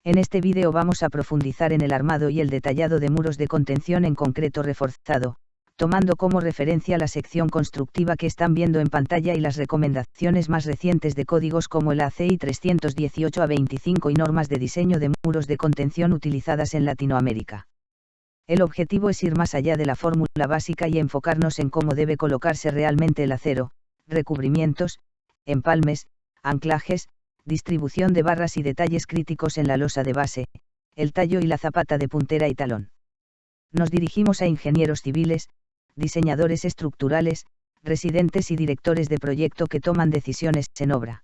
En este vídeo vamos a profundizar en el armado y el detallado de muros de contención en concreto reforzado, tomando como referencia la sección constructiva que están viendo en pantalla y las recomendaciones más recientes de códigos como el ACI 318-25 y normas de diseño de muros de contención utilizadas en Latinoamérica. El objetivo es ir más allá de la fórmula básica y enfocarnos en cómo debe colocarse realmente el acero, recubrimientos, empalmes, anclajes, distribución de barras y detalles críticos en la losa de base, el tallo y la zapata de puntera y talón. Nos dirigimos a ingenieros civiles, diseñadores estructurales, residentes y directores de proyecto que toman decisiones en obra.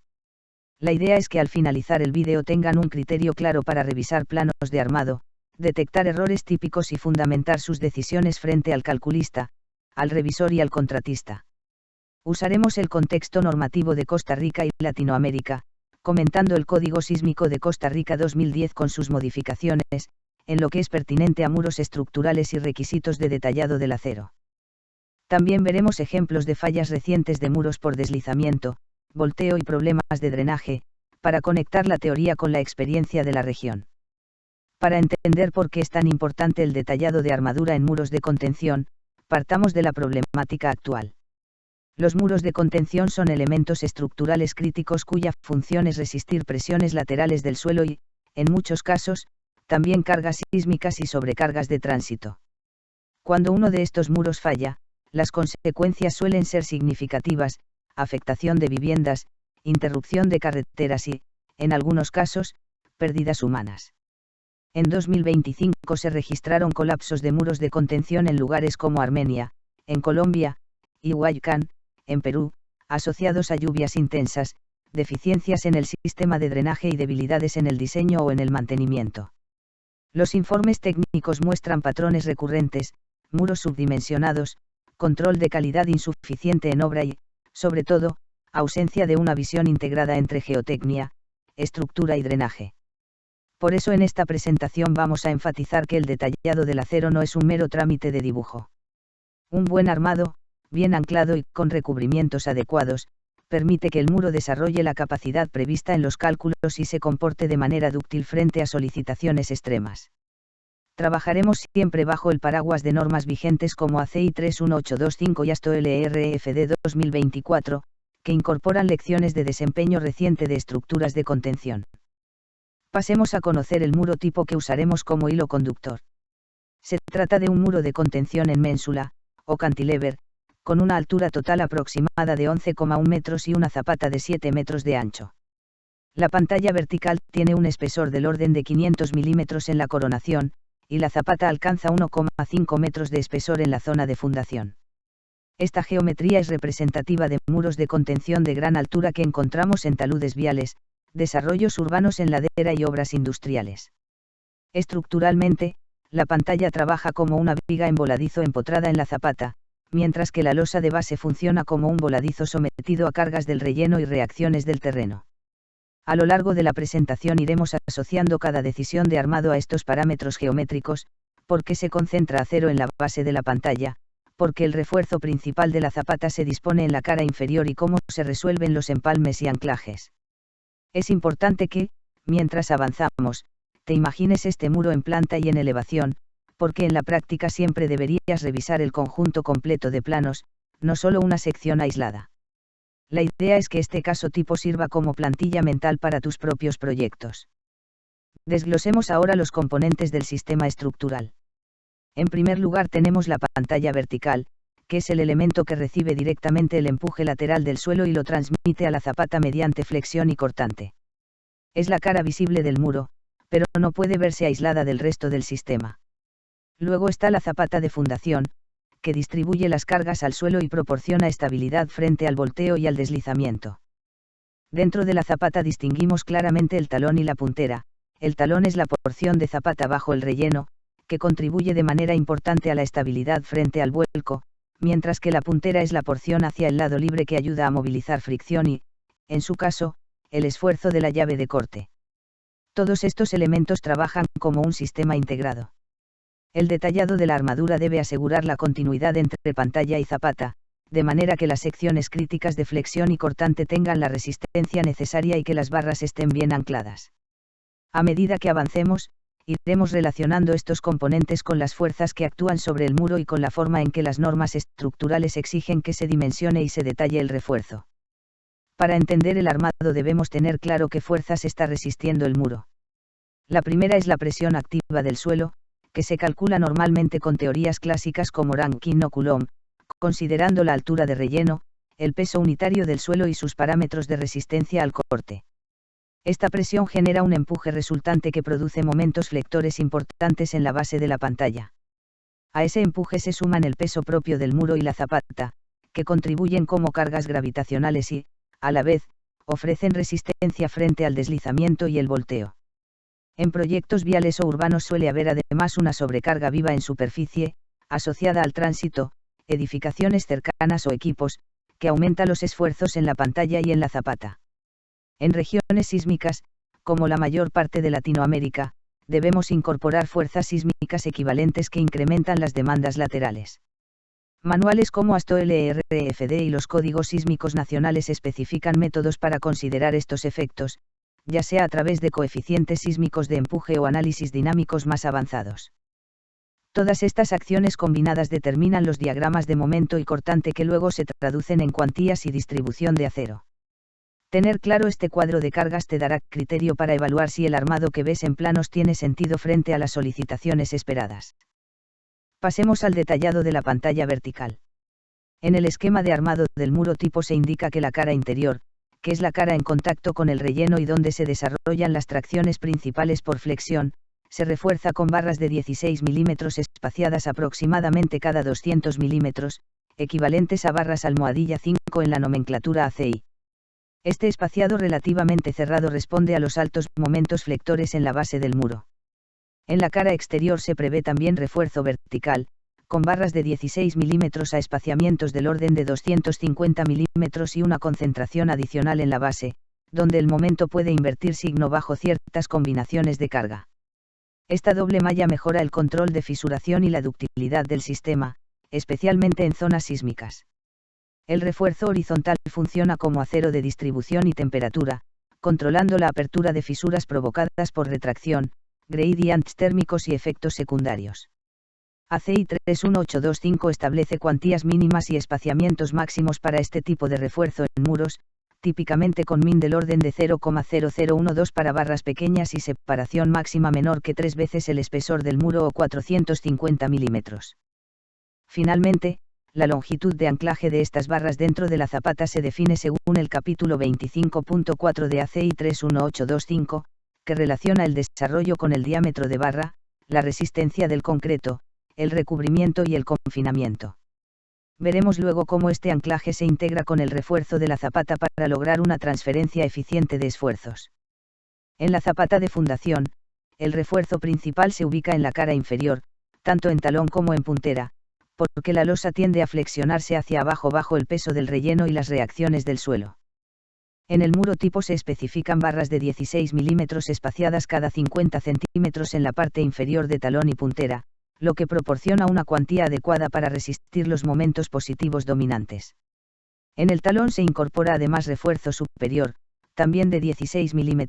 La idea es que al finalizar el vídeo tengan un criterio claro para revisar planos de armado, detectar errores típicos y fundamentar sus decisiones frente al calculista, al revisor y al contratista. Usaremos el contexto normativo de Costa Rica y Latinoamérica, comentando el Código Sísmico de Costa Rica 2010 con sus modificaciones, en lo que es pertinente a muros estructurales y requisitos de detallado del acero. También veremos ejemplos de fallas recientes de muros por deslizamiento, volteo y problemas de drenaje, para conectar la teoría con la experiencia de la región. Para entender por qué es tan importante el detallado de armadura en muros de contención, partamos de la problemática actual. Los muros de contención son elementos estructurales críticos cuya función es resistir presiones laterales del suelo y, en muchos casos, también cargas sísmicas y sobrecargas de tránsito. Cuando uno de estos muros falla, las consecuencias suelen ser significativas: afectación de viviendas, interrupción de carreteras y, en algunos casos, pérdidas humanas. En 2025 se registraron colapsos de muros de contención en lugares como Armenia, en Colombia, y Huaycán, en Perú, asociados a lluvias intensas, deficiencias en el sistema de drenaje y debilidades en el diseño o en el mantenimiento. Los informes técnicos muestran patrones recurrentes: muros subdimensionados, control de calidad insuficiente en obra y, sobre todo, ausencia de una visión integrada entre geotecnia, estructura y drenaje. Por eso en esta presentación vamos a enfatizar que el detallado del acero no es un mero trámite de dibujo. Un buen armado, bien anclado y con recubrimientos adecuados, permite que el muro desarrolle la capacidad prevista en los cálculos y se comporte de manera dúctil frente a solicitaciones extremas. Trabajaremos siempre bajo el paraguas de normas vigentes como ACI 31825 y ASTO LRFD 2024, que incorporan lecciones de desempeño reciente de estructuras de contención. Pasemos a conocer el muro tipo que usaremos como hilo conductor. Se trata de un muro de contención en ménsula, o cantilever, con una altura total aproximada de 11,1 metros y una zapata de 7 metros de ancho. La pantalla vertical tiene un espesor del orden de 500 milímetros en la coronación, y la zapata alcanza 1,5 metros de espesor en la zona de fundación. Esta geometría es representativa de muros de contención de gran altura que encontramos en taludes viales, desarrollos urbanos en ladera y obras industriales. Estructuralmente, la pantalla trabaja como una viga en voladizo empotrada en la zapata, mientras que la losa de base funciona como un voladizo sometido a cargas del relleno y reacciones del terreno. A lo largo de la presentación iremos asociando cada decisión de armado a estos parámetros geométricos: por qué se concentra acero en la base de la pantalla, por qué el refuerzo principal de la zapata se dispone en la cara inferior y cómo se resuelven los empalmes y anclajes. Es importante que, mientras avanzamos, te imagines este muro en planta y en elevación, porque en la práctica siempre deberías revisar el conjunto completo de planos, no solo una sección aislada. La idea es que este caso tipo sirva como plantilla mental para tus propios proyectos. Desglosemos ahora los componentes del sistema estructural. En primer lugar tenemos la pantalla vertical, que es el elemento que recibe directamente el empuje lateral del suelo y lo transmite a la zapata mediante flexión y cortante. Es la cara visible del muro, pero no puede verse aislada del resto del sistema. Luego está la zapata de fundación, que distribuye las cargas al suelo y proporciona estabilidad frente al volteo y al deslizamiento. Dentro de la zapata distinguimos claramente el talón y la puntera. El talón es la porción de zapata bajo el relleno, que contribuye de manera importante a la estabilidad frente al vuelco, mientras que la puntera es la porción hacia el lado libre que ayuda a movilizar fricción y, en su caso, el esfuerzo de la llave de corte. Todos estos elementos trabajan como un sistema integrado. El detallado de la armadura debe asegurar la continuidad entre pantalla y zapata, de manera que las secciones críticas de flexión y cortante tengan la resistencia necesaria y que las barras estén bien ancladas. A medida que avancemos, iremos relacionando estos componentes con las fuerzas que actúan sobre el muro y con la forma en que las normas estructurales exigen que se dimensione y se detalle el refuerzo. Para entender el armado debemos tener claro qué fuerzas está resistiendo el muro. La primera es la presión activa del suelo, que se calcula normalmente con teorías clásicas como Rankine o Coulomb, considerando la altura de relleno, el peso unitario del suelo y sus parámetros de resistencia al corte. Esta presión genera un empuje resultante que produce momentos flectores importantes en la base de la pantalla. A ese empuje se suman el peso propio del muro y la zapata, que contribuyen como cargas gravitacionales y, a la vez, ofrecen resistencia frente al deslizamiento y el volteo. En proyectos viales o urbanos suele haber además una sobrecarga viva en superficie, asociada al tránsito, edificaciones cercanas o equipos, que aumenta los esfuerzos en la pantalla y en la zapata. En regiones sísmicas, como la mayor parte de Latinoamérica, debemos incorporar fuerzas sísmicas equivalentes que incrementan las demandas laterales. Manuales como ASTO-LRFD y los códigos sísmicos nacionales especifican métodos para considerar estos efectos, ya sea a través de coeficientes sísmicos de empuje o análisis dinámicos más avanzados. Todas estas acciones combinadas determinan los diagramas de momento y cortante que luego se traducen en cuantías y distribución de acero. Tener claro este cuadro de cargas te dará criterio para evaluar si el armado que ves en planos tiene sentido frente a las solicitaciones esperadas. Pasemos al detallado de la pantalla vertical. En el esquema de armado del muro tipo se indica que la cara interior, que es la cara en contacto con el relleno y donde se desarrollan las tracciones principales por flexión, se refuerza con barras de 16 mm espaciadas aproximadamente cada 200 mm, equivalentes a barras almohadilla 5 en la nomenclatura ACI. Este espaciado relativamente cerrado responde a los altos momentos flectores en la base del muro. En la cara exterior se prevé también refuerzo vertical, con barras de 16 mm a espaciamientos del orden de 250 mm y una concentración adicional en la base, donde el momento puede invertir signo bajo ciertas combinaciones de carga. Esta doble malla mejora el control de fisuración y la ductilidad del sistema, especialmente en zonas sísmicas. El refuerzo horizontal funciona como acero de distribución y temperatura, controlando la apertura de fisuras provocadas por retracción, gradients térmicos y efectos secundarios. ACI 31825 establece cuantías mínimas y espaciamientos máximos para este tipo de refuerzo en muros, típicamente con min del orden de 0,0012 para barras pequeñas y separación máxima menor que 3 veces el espesor del muro o 450 mm. Finalmente, la longitud de anclaje de estas barras dentro de la zapata se define según el capítulo 25.4 de ACI 31825, que relaciona el desarrollo con el diámetro de barra, la resistencia del concreto, el recubrimiento y el confinamiento. Veremos luego cómo este anclaje se integra con el refuerzo de la zapata para lograr una transferencia eficiente de esfuerzos. En la zapata de fundación, el refuerzo principal se ubica en la cara inferior, tanto en talón como en puntera, porque la losa tiende a flexionarse hacia abajo bajo el peso del relleno y las reacciones del suelo. En el muro tipo se especifican barras de 16 mm espaciadas cada 50 cm en la parte inferior de talón y puntera, lo que proporciona una cuantía adecuada para resistir los momentos positivos dominantes. En el talón se incorpora además refuerzo superior, también de 16 mm,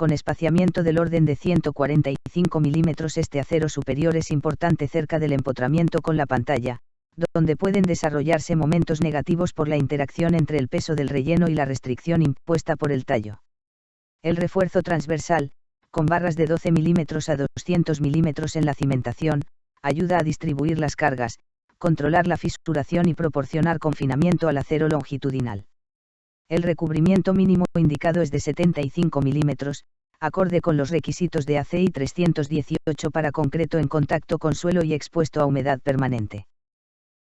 con espaciamiento del orden de 145 mm. Este acero superior es importante cerca del empotramiento con la pantalla, donde pueden desarrollarse momentos negativos por la interacción entre el peso del relleno y la restricción impuesta por el tallo. El refuerzo transversal, con barras de 12 mm a 200 mm en la cimentación, ayuda a distribuir las cargas, controlar la fisuración y proporcionar confinamiento al acero longitudinal. El recubrimiento mínimo indicado es de 75 mm, acorde con los requisitos de ACI 318 para concreto en contacto con suelo y expuesto a humedad permanente.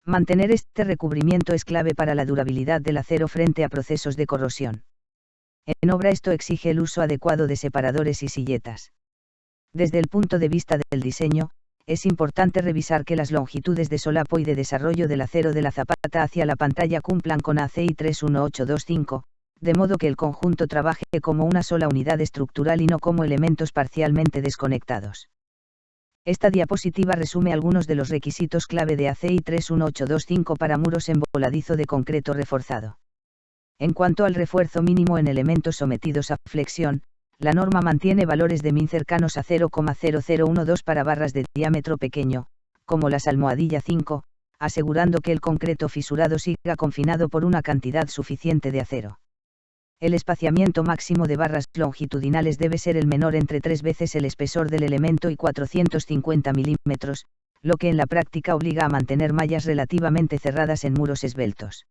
Mantener este recubrimiento es clave para la durabilidad del acero frente a procesos de corrosión. En obra esto exige el uso adecuado de separadores y silletas. Desde el punto de vista del diseño, es importante revisar que las longitudes de solapo y de desarrollo del acero de la zapata hacia la pantalla cumplan con ACI 31825, de modo que el conjunto trabaje como una sola unidad estructural y no como elementos parcialmente desconectados. Esta diapositiva resume algunos de los requisitos clave de ACI 31825 para muros en voladizo de concreto reforzado. En cuanto al refuerzo mínimo en elementos sometidos a flexión, la norma mantiene valores de min cercanos a 0,0012 para barras de diámetro pequeño, como las almohadilla 5, asegurando que el concreto fisurado siga confinado por una cantidad suficiente de acero. El espaciamiento máximo de barras longitudinales debe ser el menor entre 3 veces el espesor del elemento y 450 milímetros, lo que en la práctica obliga a mantener mallas relativamente cerradas en muros esbeltos.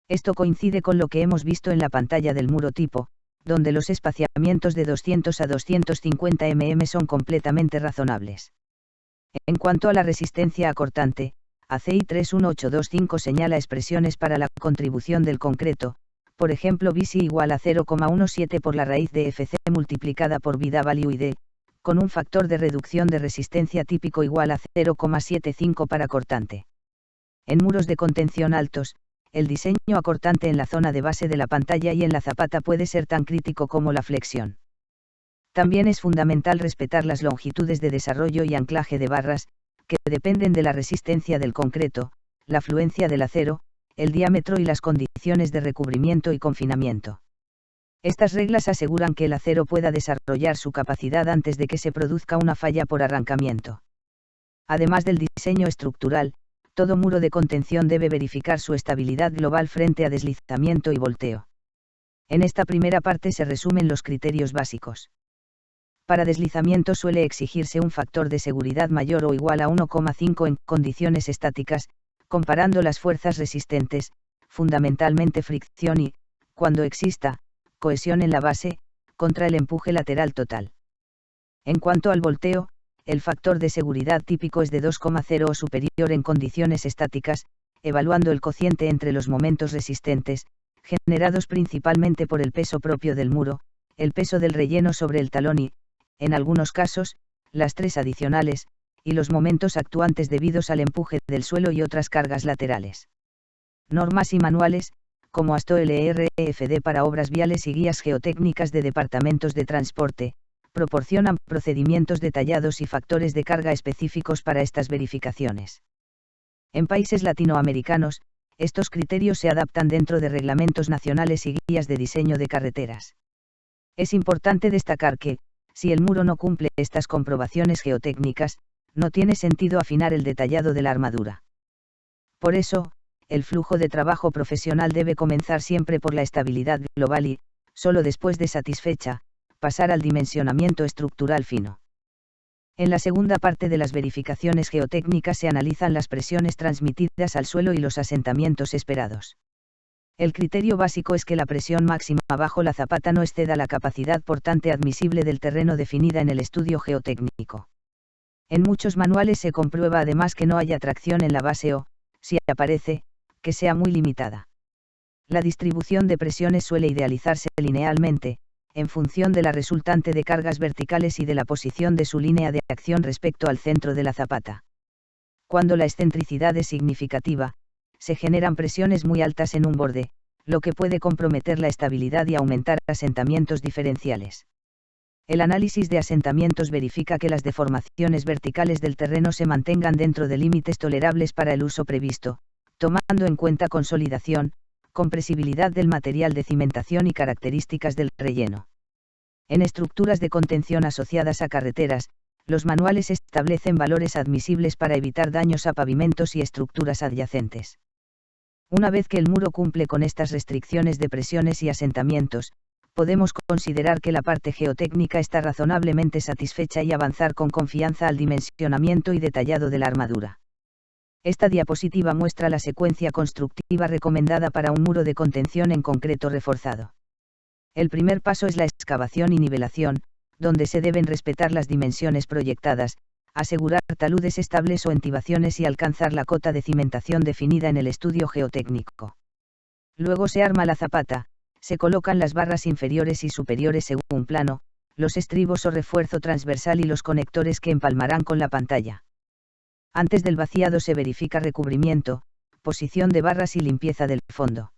Esto coincide con lo que hemos visto en la pantalla del muro tipo, donde los espaciamientos de 200 a 250 mm son completamente razonables. En cuanto a la resistencia a cortante, ACI 31825 señala expresiones para la contribución del concreto, por ejemplo BC igual a 0,17 por la raíz de FC multiplicada por BW y D, con un factor de reducción de resistencia típico igual a 0,75 para cortante. En muros de contención altos, el diseño acortante en la zona de base de la pantalla y en la zapata puede ser tan crítico como la flexión. También es fundamental respetar las longitudes de desarrollo y anclaje de barras, que dependen de la resistencia del concreto, la fluencia del acero, el diámetro y las condiciones de recubrimiento y confinamiento. Estas reglas aseguran que el acero pueda desarrollar su capacidad antes de que se produzca una falla por arrancamiento. Además del diseño estructural, todo muro de contención debe verificar su estabilidad global frente a deslizamiento y volteo. En esta primera parte se resumen los criterios básicos. Para deslizamiento suele exigirse un factor de seguridad mayor o igual a 1,5 en condiciones estáticas, comparando las fuerzas resistentes, fundamentalmente fricción y, cuando exista, cohesión en la base, contra el empuje lateral total. En cuanto al volteo, el factor de seguridad típico es de 2,0 o superior en condiciones estáticas, evaluando el cociente entre los momentos resistentes, generados principalmente por el peso propio del muro, el peso del relleno sobre el talón y, en algunos casos, las tres adicionales, y los momentos actuantes debidos al empuje del suelo y otras cargas laterales. Normas y manuales, como ASTO LRFD para obras viales y guías geotécnicas de departamentos de transporte, proporcionan procedimientos detallados y factores de carga específicos para estas verificaciones. En países latinoamericanos, estos criterios se adaptan dentro de reglamentos nacionales y guías de diseño de carreteras. Es importante destacar que, si el muro no cumple estas comprobaciones geotécnicas, no tiene sentido afinar el detallado de la armadura. Por eso, el flujo de trabajo profesional debe comenzar siempre por la estabilidad global y, solo después de satisfecha, pasar al dimensionamiento estructural fino. En la segunda parte de las verificaciones geotécnicas se analizan las presiones transmitidas al suelo y los asentamientos esperados. El criterio básico es que la presión máxima bajo la zapata no exceda la capacidad portante admisible del terreno definida en el estudio geotécnico. En muchos manuales se comprueba además que no haya tracción en la base o, si aparece, que sea muy limitada. La distribución de presiones suele idealizarse linealmente, en función de la resultante de cargas verticales y de la posición de su línea de acción respecto al centro de la zapata. Cuando la excentricidad es significativa, se generan presiones muy altas en un borde, lo que puede comprometer la estabilidad y aumentar asentamientos diferenciales. El análisis de asentamientos verifica que las deformaciones verticales del terreno se mantengan dentro de límites tolerables para el uso previsto, tomando en cuenta consolidación, compresibilidad del material de cimentación y características del relleno. En estructuras de contención asociadas a carreteras, los manuales establecen valores admisibles para evitar daños a pavimentos y estructuras adyacentes. Una vez que el muro cumple con estas restricciones de presiones y asentamientos, podemos considerar que la parte geotécnica está razonablemente satisfecha y avanzar con confianza al dimensionamiento y detallado de la armadura. Esta diapositiva muestra la secuencia constructiva recomendada para un muro de contención en concreto reforzado. El primer paso es la excavación y nivelación, donde se deben respetar las dimensiones proyectadas, asegurar taludes estables o entibaciones y alcanzar la cota de cimentación definida en el estudio geotécnico. Luego se arma la zapata, se colocan las barras inferiores y superiores según plano, los estribos o refuerzo transversal y los conectores que empalmarán con la pantalla. Antes del vaciado se verifica recubrimiento, posición de barras y limpieza del fondo.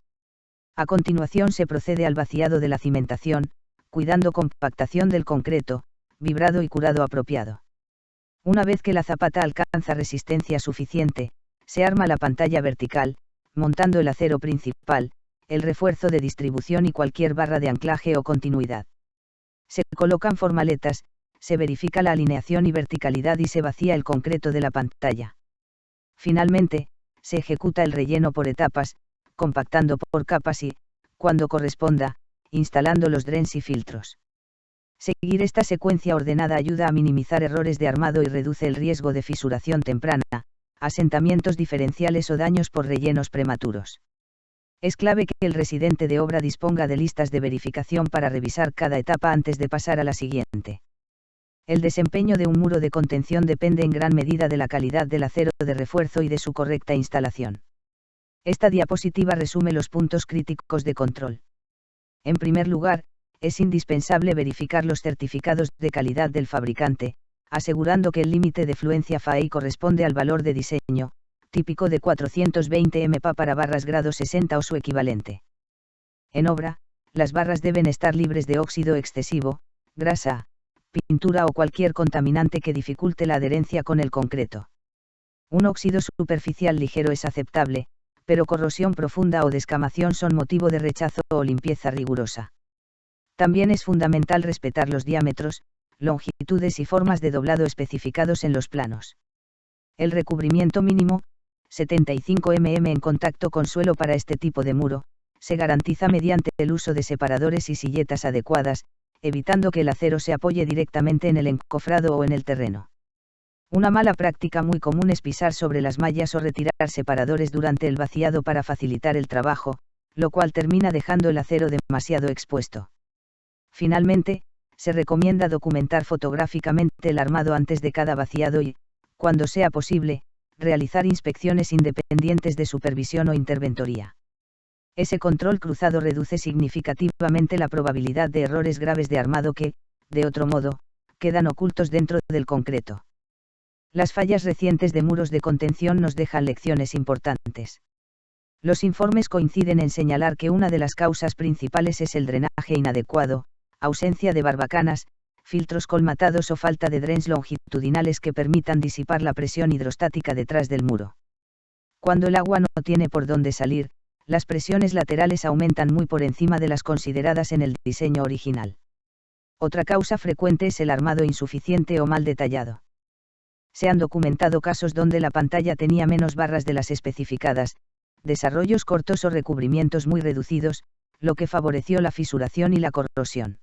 A continuación se procede al vaciado de la cimentación, cuidando compactación del concreto, vibrado y curado apropiado. Una vez que la zapata alcanza resistencia suficiente, se arma la pantalla vertical, montando el acero principal, el refuerzo de distribución y cualquier barra de anclaje o continuidad. Se colocan formaletas, se verifica la alineación y verticalidad y se vacía el concreto de la pantalla. Finalmente, se ejecuta el relleno por etapas, compactando por capas y, cuando corresponda, instalando los drens y filtros. Seguir esta secuencia ordenada ayuda a minimizar errores de armado y reduce el riesgo de fisuración temprana, asentamientos diferenciales o daños por rellenos prematuros. Es clave que el residente de obra disponga de listas de verificación para revisar cada etapa antes de pasar a la siguiente. El desempeño de un muro de contención depende en gran medida de la calidad del acero de refuerzo y de su correcta instalación. Esta diapositiva resume los puntos críticos de control. En primer lugar, es indispensable verificar los certificados de calidad del fabricante, asegurando que el límite de fluencia FAI corresponde al valor de diseño, típico de 420 MPa para barras grado 60 o su equivalente. En obra, las barras deben estar libres de óxido excesivo, grasa, pintura o cualquier contaminante que dificulte la adherencia con el concreto. Un óxido superficial ligero es aceptable, pero corrosión profunda o descamación son motivo de rechazo o limpieza rigurosa. También es fundamental respetar los diámetros, longitudes y formas de doblado especificados en los planos. El recubrimiento mínimo, 75 mm en contacto con suelo para este tipo de muro, se garantiza mediante el uso de separadores y silletas adecuadas, evitando que el acero se apoye directamente en el encofrado o en el terreno. Una mala práctica muy común es pisar sobre las mallas o retirar separadores durante el vaciado para facilitar el trabajo, lo cual termina dejando el acero demasiado expuesto. Finalmente, se recomienda documentar fotográficamente el armado antes de cada vaciado y, cuando sea posible, realizar inspecciones independientes de supervisión o interventoría. Ese control cruzado reduce significativamente la probabilidad de errores graves de armado que, de otro modo, quedan ocultos dentro del concreto. Las fallas recientes de muros de contención nos dejan lecciones importantes. Los informes coinciden en señalar que una de las causas principales es el drenaje inadecuado, ausencia de barbacanas, filtros colmatados o falta de drens longitudinales que permitan disipar la presión hidrostática detrás del muro. Cuando el agua no tiene por dónde salir, las presiones laterales aumentan muy por encima de las consideradas en el diseño original. Otra causa frecuente es el armado insuficiente o mal detallado. Se han documentado casos donde la pantalla tenía menos barras de las especificadas, desarrollos cortos o recubrimientos muy reducidos, lo que favoreció la fisuración y la corrosión.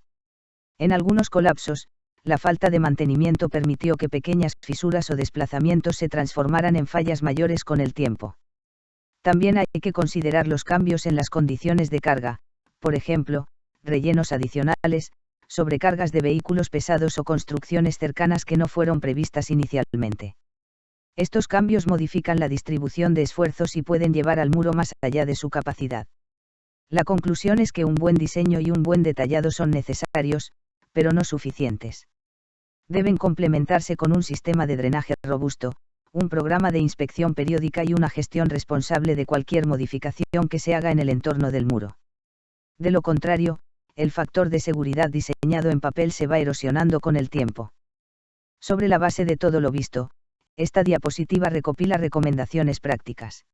En algunos colapsos, la falta de mantenimiento permitió que pequeñas fisuras o desplazamientos se transformaran en fallas mayores con el tiempo. También hay que considerar los cambios en las condiciones de carga, por ejemplo, rellenos adicionales, sobrecargas de vehículos pesados o construcciones cercanas que no fueron previstas inicialmente. Estos cambios modifican la distribución de esfuerzos y pueden llevar al muro más allá de su capacidad. La conclusión es que un buen diseño y un buen detallado son necesarios, pero no suficientes. Deben complementarse con un sistema de drenaje robusto, un programa de inspección periódica y una gestión responsable de cualquier modificación que se haga en el entorno del muro. De lo contrario, el factor de seguridad diseñado en papel se va erosionando con el tiempo. Sobre la base de todo lo visto, esta diapositiva recopila recomendaciones prácticas.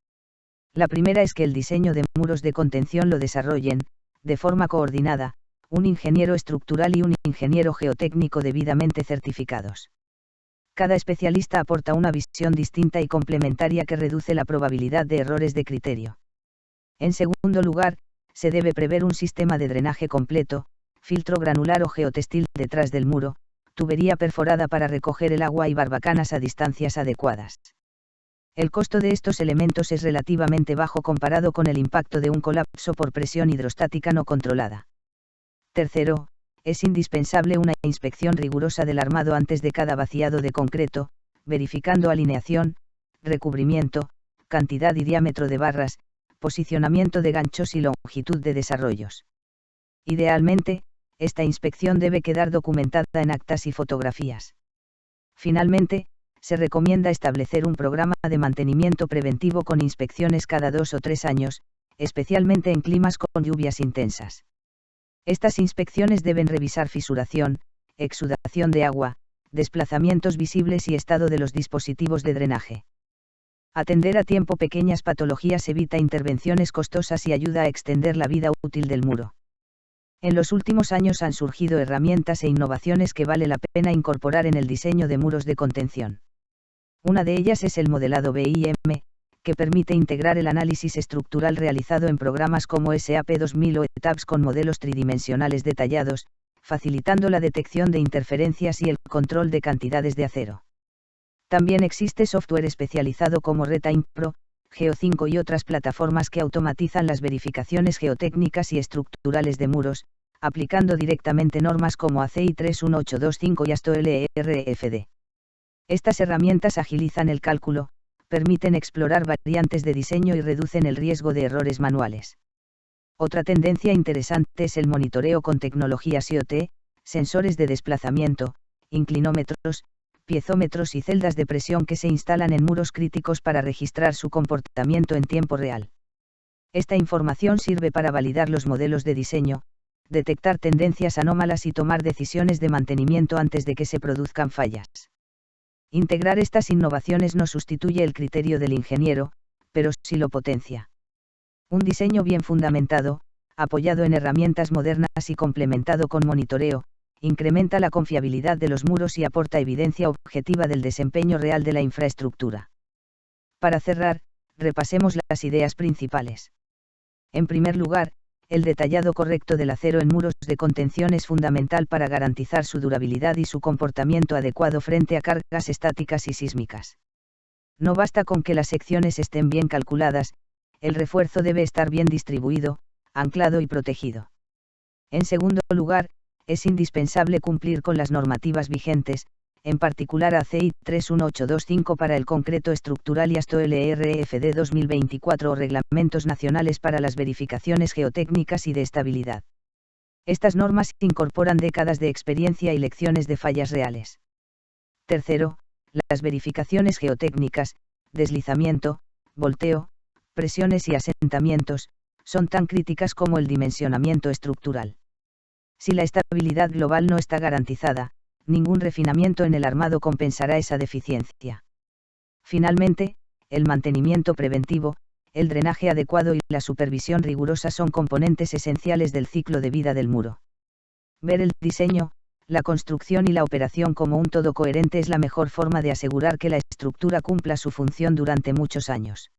La primera es que el diseño de muros de contención lo desarrollen, de forma coordinada, un ingeniero estructural y un ingeniero geotécnico debidamente certificados. Cada especialista aporta una visión distinta y complementaria que reduce la probabilidad de errores de criterio. En segundo lugar, se debe prever un sistema de drenaje completo, filtro granular o geotextil detrás del muro, tubería perforada para recoger el agua y barbacanas a distancias adecuadas. El costo de estos elementos es relativamente bajo comparado con el impacto de un colapso por presión hidrostática no controlada. Tercero, es indispensable una inspección rigurosa del armado antes de cada vaciado de concreto, verificando alineación, recubrimiento, cantidad y diámetro de barras, posicionamiento de ganchos y longitud de desarrollos. Idealmente, esta inspección debe quedar documentada en actas y fotografías. Finalmente, se recomienda establecer un programa de mantenimiento preventivo con inspecciones cada 2 o 3 años, especialmente en climas con lluvias intensas. Estas inspecciones deben revisar fisuración, exudación de agua, desplazamientos visibles y estado de los dispositivos de drenaje. Atender a tiempo pequeñas patologías evita intervenciones costosas y ayuda a extender la vida útil del muro. En los últimos años han surgido herramientas e innovaciones que vale la pena incorporar en el diseño de muros de contención. Una de ellas es el modelado BIM, que permite integrar el análisis estructural realizado en programas como SAP 2000 o ETABS con modelos tridimensionales detallados, facilitando la detección de interferencias y el control de cantidades de acero. También existe software especializado como Retime Pro, Geo5 y otras plataformas que automatizan las verificaciones geotécnicas y estructurales de muros, aplicando directamente normas como ACI 31825 y ASTO-LRFD. Estas herramientas agilizan el cálculo, permiten explorar variantes de diseño y reducen el riesgo de errores manuales. Otra tendencia interesante es el monitoreo con tecnologías IoT, sensores de desplazamiento, inclinómetros, piezómetros y celdas de presión que se instalan en muros críticos para registrar su comportamiento en tiempo real. Esta información sirve para validar los modelos de diseño, detectar tendencias anómalas y tomar decisiones de mantenimiento antes de que se produzcan fallas. Integrar estas innovaciones no sustituye el criterio del ingeniero, pero sí lo potencia. Un diseño bien fundamentado, apoyado en herramientas modernas y complementado con monitoreo, incrementa la confiabilidad de los muros y aporta evidencia objetiva del desempeño real de la infraestructura. Para cerrar, repasemos las ideas principales. En primer lugar, el detallado correcto del acero en muros de contención es fundamental para garantizar su durabilidad y su comportamiento adecuado frente a cargas estáticas y sísmicas. No basta con que las secciones estén bien calculadas, el refuerzo debe estar bien distribuido, anclado y protegido. En segundo lugar, es indispensable cumplir con las normativas vigentes, en particular ACI 31825 para el concreto estructural y ASTO-LRFD 2024 o reglamentos nacionales para las verificaciones geotécnicas y de estabilidad. Estas normas incorporan décadas de experiencia y lecciones de fallas reales. Tercero, las verificaciones geotécnicas, deslizamiento, volteo, presiones y asentamientos, son tan críticas como el dimensionamiento estructural. Si la estabilidad global no está garantizada, ningún refinamiento en el armado compensará esa deficiencia. Finalmente, el mantenimiento preventivo, el drenaje adecuado y la supervisión rigurosa son componentes esenciales del ciclo de vida del muro. Ver el diseño, la construcción y la operación como un todo coherente es la mejor forma de asegurar que la estructura cumpla su función durante muchos años.